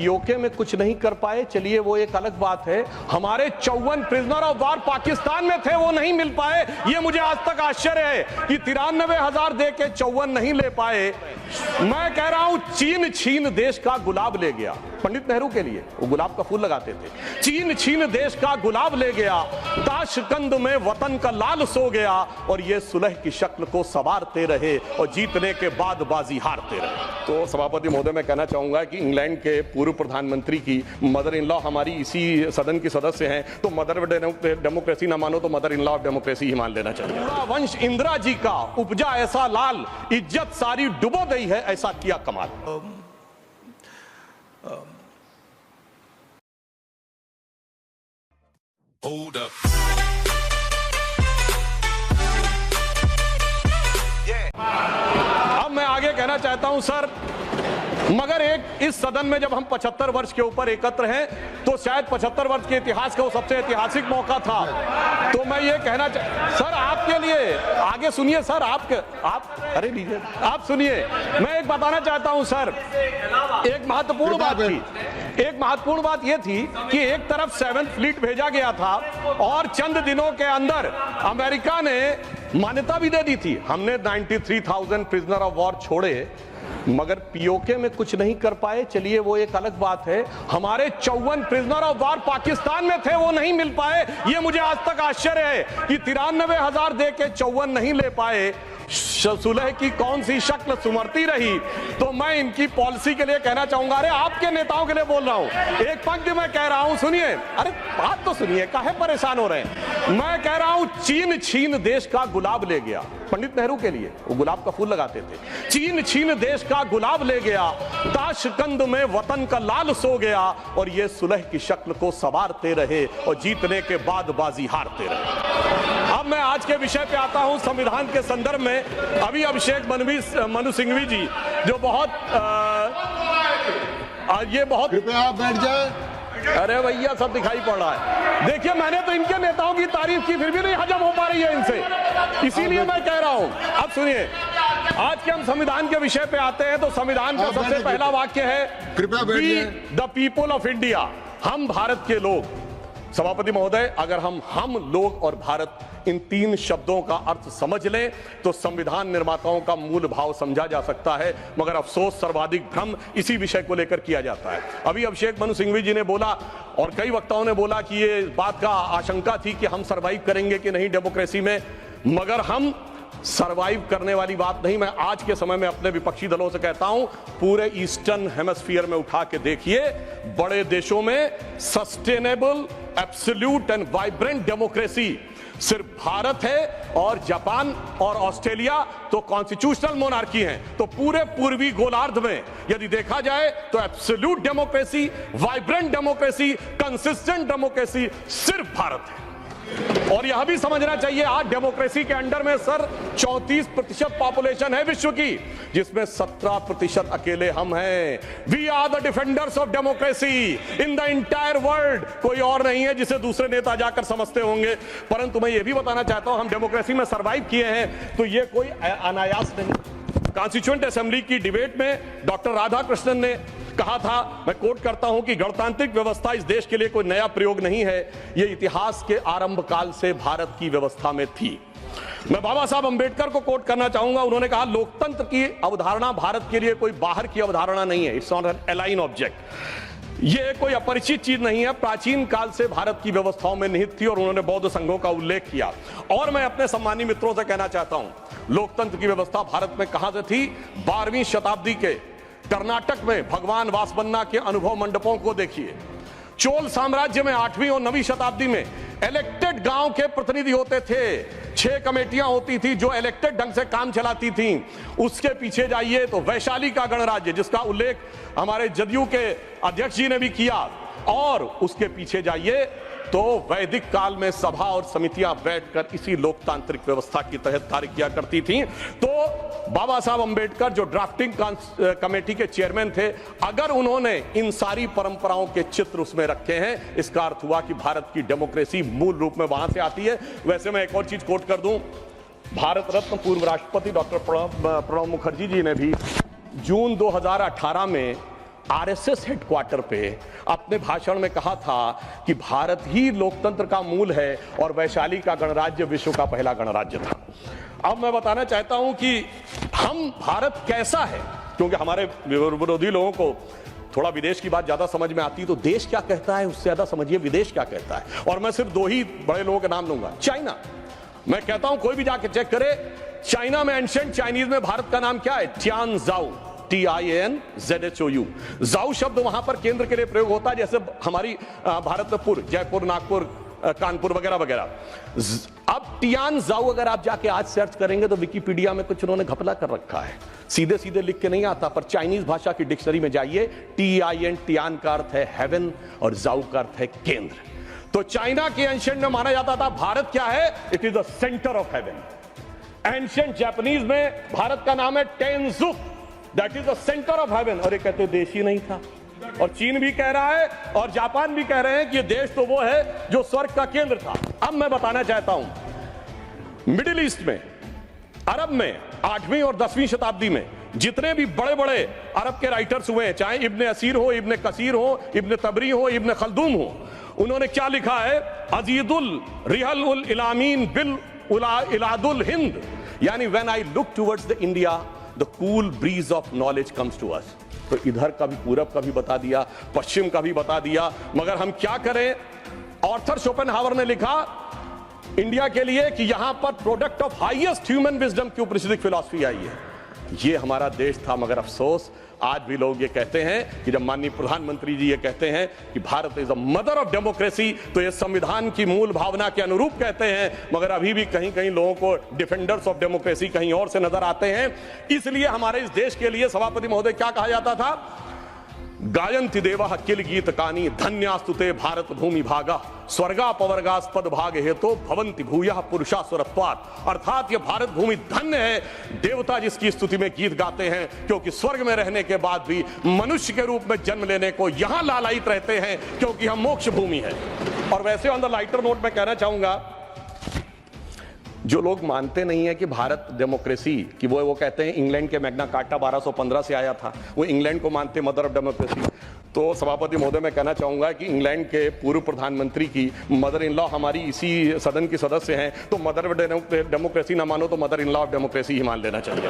UK में कुछ नहीं कर पाए, चलिए वो एक अलग बात है। हमारे 54 प्रिजनर ऑफ वार पाकिस्तान में थे, वो नहीं मिल पाए। ये मुझे आज तक आश्चर्य है कि 93,000 दे के 54 नहीं ले पाए। मैं कह रहा हूं चीन छीन देश का गुलाब ले गया। पंडित नेहरू के लिए वो गुलाब का फूल लगाते थे। चीन छीन देश का गुलाब ले गया, ताशकंद में वतन का लाल सो गया, और ये सुलह की शक्ल को संवारते रहे और जीतने के बाद बाजी हारते रहे। तो सभापति महोदय, मैं कहना चाहूंगा कि इंग्लैंड के पूर्व प्रधानमंत्री की मदर इन लॉ हमारी इसी सदन की सदस्य हैं, तो मदर ऑफ डेमोक्रेसी ना मानो तो mother in law of democracy ही मान लेना चाहिए। पूरा वंश इंदिरा जी का उपजा ऐसा लाल, इज्जत सारी डुबो गई है, ऐसा किया कमाल। Hold up. अब मैं आगे कहना चाहता हूं सर, मगर एक इस सदन में जब हम 75 वर्ष के ऊपर एकत्र हैं, तो शायद 75 वर्ष के इतिहास का वो सबसे ऐतिहासिक मौका था। तो मैं ये कहना सर आपके लिए आगे सुनिए सर, आप अरे लीजिए आप सुनिए, मैं एक बताना चाहता हूं सर, एक महत्वपूर्ण बात यह थी कि एक तरफ 7th फ्लीट भेजा गया था और चंद दिनों के अंदर अमेरिका ने मान्यता भी दे दी थी। हमने 93,000 प्रिजनर ऑफ वॉर छोड़े, मगर पीओके में कुछ नहीं कर पाए, चलिए वो एक अलग बात है। हमारे 54 प्रिजनर ऑफ वार पाकिस्तान में थे, वो नहीं मिल पाए। ये मुझे आज तक आश्चर्य है कि 93,000 दे के 54 नहीं ले पाए। सुलह की कौन सी शक्ल सुमरती रही। तो मैं इनकी पॉलिसी के लिए कहना चाहूंगा, अरे आपके नेताओं के लिए बोल रहा हूं, एक पंक्ति में कह रहा हूं, सुनिए, अरे बात तो सुनिए, काहे परेशान हो रहे हैं। मैं कह रहा हूं चीन छीन देश का गुलाब ले गया। पंडित नेहरू के लिए वो गुलाब का फूल लगाते थे। चीन छीन देश का गुलाब ले गया, ताशकंद में वतन का लाल सो गया, और ये सुलह की शक्ल को संवारते रहे और जीतने के बाद बाजी हारते रहे। अब मैं आज के विषय पे आता हूं, संविधान के संदर्भ में। अभी अभिषेक मनु सिंघवी जी जो बहुत कृपया आप बैठ जाए। अरे भैया सब दिखाई पड़ रहा है। देखिए, मैंने तो इनके नेताओं की तारीफ की, फिर भी नहीं हजम हो पा रही है इनसे, इसीलिए मैं कह रहा हूं। अब सुनिए, आज के हम संविधान के विषय पे आते हैं, तो संविधान का सबसे पहला वाक्य है, कृपया बैठिए। द पीपल ऑफ इंडिया, हम भारत के लोग। सभापति महोदय, अगर हम लोग और भारत इन 3 शब्दों का अर्थ समझ लें तो संविधान निर्माताओं का मूल भाव समझा जा सकता है, मगर अफसोस सर्वाधिक भ्रम इसी विषय को लेकर किया जाता है। अभी अभिषेक मनु सिंघवी जी ने बोला और कई वक्ताओं ने बोला कि ये बात का आशंका थी कि हम सरवाइव करेंगे कि नहीं डेमोक्रेसी में, मगर हम सरवाइव करने वाली बात नहीं। मैं आज के समय में अपने विपक्षी दलों से कहता हूं, पूरे ईस्टर्न हेमिस्फीयर में उठा के देखिए, बड़े देशों में sustainable, absolute and vibrant democracy सिर्फ भारत है, और जापान और ऑस्ट्रेलिया तो कॉन्स्टिट्यूशनल मोनार्की हैं। तो पूरे पूर्वी गोलार्ध में यदि देखा जाए तो absolute democracy, vibrant democracy, consistent democracy सिर्फ भारत है। और यह भी समझना चाहिए, आज डेमोक्रेसी के अंडर में सर 34% पॉपुलेशन है विश्व की, जिसमें 17% अकेले हम हैं। We are the defenders of democracy in the entire world. कोई और नहीं है जिसे दूसरे नेता जाकर समझते होंगे। परंतु मैं यह भी बताना चाहता हूं, हम डेमोक्रेसी में सर्वाइव किए हैं, तो यह कोई अनायास नहीं। कॉन्स्टिट्यूएंट असेंबली की डिबेट में डॉक्टर राधाकृष्णन ने कहा था, मैं कोट करता हूं, कि गणतांत्रिक व्यवस्था इस देश के लिए कोई नया प्रयोग नहीं है, यह इतिहास के आरंभ काल से भारत की व्यवस्था में थी। मैं बाबा साहब अंबेडकर को कोट करना चाहूंगा, उन्होंने कहा, लोकतंत्र की अवधारणा भारत के लिए कोई बाहर की अवधारणा नहीं है, it's not an align object. यह कोई अपरिचित चीज नहीं है, प्राचीन काल से भारत की व्यवस्थाओं में निहित थी, और उन्होंने बौद्ध संघों का उल्लेख किया। और मैं अपने सम्मानी मित्रों से कहना चाहता हूं, लोकतंत्र की व्यवस्था भारत में कहां से थी। 12वीं शताब्दी के कर्नाटक में भगवान वासवन्ना के अनुभव मंडपों को देखिए। चोल साम्राज्य में 8वीं और 9वीं शताब्दी में इलेक्टेड गांव के प्रतिनिधि होते थे, 6 कमेटियां होती थी जो इलेक्टेड ढंग से काम चलाती थी। उसके पीछे जाइए तो वैशाली का गणराज्य, जिसका उल्लेख हमारे जदयू के अध्यक्ष जी ने भी किया, और उसके पीछे जाइए तो वैदिक काल में सभा और समितियां बैठकर इसी लोकतांत्रिक व्यवस्था के तहत कार्य किया करती थी। तो बाबा साहब अंबेडकर जो ड्राफ्टिंग कमेटी के चेयरमैन थे, अगर उन्होंने इन सारी परंपराओं के चित्र उसमें रखे हैं, इसका अर्थ हुआ कि भारत की डेमोक्रेसी मूल रूप में वहां से आती है। वैसे मैं एक और चीज कोट कर दूं, भारत रत्न पूर्व राष्ट्रपति डॉक्टर प्रणब मुखर्जी जी ने भी जून 2018 में आरएसएस हेडक्वार्टर पे अपने भाषण में कहा था कि भारत ही लोकतंत्र का मूल है और वैशाली का गणराज्य विश्व का पहला गणराज्य था। अब मैं बताना चाहता हूं कि हम भारत कैसा है, क्योंकि हमारे विरोधी लोगों को थोड़ा विदेश की बात ज्यादा समझ में आती है, तो देश क्या कहता है उससे ज्यादा समझिए विदेश क्या कहता है। और मैं सिर्फ 2 ही बड़े लोगों के नाम लूंगा। चाइना, मैं कहता हूं कोई भी जाके चेक करे, चाइना में एंशिएंट चाइनीज में भारत का नाम क्या है? तियानजाओ, TIANZHOU। जाओ शब्द वहां पर केंद्र के लिए प्रयोग होता है, जैसे हमारी भारत में पुर, जयपुर, नागपुर, कानपुर वगैरह वगैरह। अब तियानजाओ अगर आप जाके आज सर्च करेंगे तो विकिपीडिया में कुछ उन्होंने घपला कर रखा है, सीधे सीधे लिख के नहीं आता, पर चाइनीज भाषा की डिक्शनरी में जाइए, TIN, तियान का अर्थ है हेवन और जाओ का अर्थ है केंद्र। तो चाइना के एंशिएंट में माना जाता था भारत क्या है? It is the centre of heaven. Ancient Japanese में भारत का नाम है Tenjiku, that is the centre of heaven. और ये कहते देश ही नहीं था। और चीन भी कह रहा है और जापान भी कह रहे हैं कि ये देश तो वो है जो स्वर्ग का केंद्र था। अब मैं बताना चाहता हूं, मिडिल ईस्ट में, अरब में 8वीं और 10वीं शताब्दी में जितने भी बड़े बड़े अरब के राइटर्स हुए, चाहे इब्ने असीर हो, इब्ने कसीर हो, इब्ने तबरी हो, इब्ने खल्दूम हो, उन्होंने क्या लिखा है? अजीदुल रिहल उल इलामीन बिल इलादुल हिंद, यानी when I look towards the India the cool breeze of knowledge comes to us. तो इधर का भी, पूरब का भी बता दिया, पश्चिम का भी बता दिया, मगर हम क्या करें? ऑर्थर शोपेनहावर ने लिखा इंडिया के लिए कि यहां पर product of highest human wisdom की ऊपनिषदिक फिलॉसफी आई है। ये हमारा देश था, मगर अफसोस आज भी लोग ये कहते हैं कि जब माननीय प्रधानमंत्री जी ये कहते हैं कि Bharat is the mother of democracy, तो ये संविधान की मूल भावना के अनुरूप कहते हैं, मगर अभी भी कहीं कहीं लोगों को डिफेंडर्स ऑफ डेमोक्रेसी कहीं और से नजर आते हैं। इसलिए हमारे इस देश के लिए सभापति महोदय क्या कहा जाता था? गायन्ति देवः किल गीत कानी धन्यास्तुते भारत भूमि भागा स्वर्गापवर्गास्पद भाग हेतो भवन्ति भूयः पुरुषा सुरत्वात्। अर्थात ये भारत भूमि धन्य है, देवता जिसकी स्तुति में गीत गाते हैं, क्योंकि स्वर्ग में रहने के बाद भी मनुष्य के रूप में जन्म लेने को यहां लालायित रहते हैं, क्योंकि हम मोक्ष भूमि है। और वैसे ऑन द लाइटर नोट मैं कहना चाहूंगा, जो लोग मानते नहीं है कि भारत डेमोक्रेसी कि वो कहते हैं इंग्लैंड के मैग्ना कार्टा 1215 से आया था, वो इंग्लैंड को मानते मदर ऑफ डेमोक्रेसी। तो सभापति महोदय मैं कहना चाहूंगा कि इंग्लैंड के पूर्व प्रधानमंत्री की मदर इन लॉ हमारी इसी सदन की सदस्य हैं, तो मदर ऑफ डेमोक्रेसी ना मानो तो mother in law of democracy ही मान लेना चाहिए।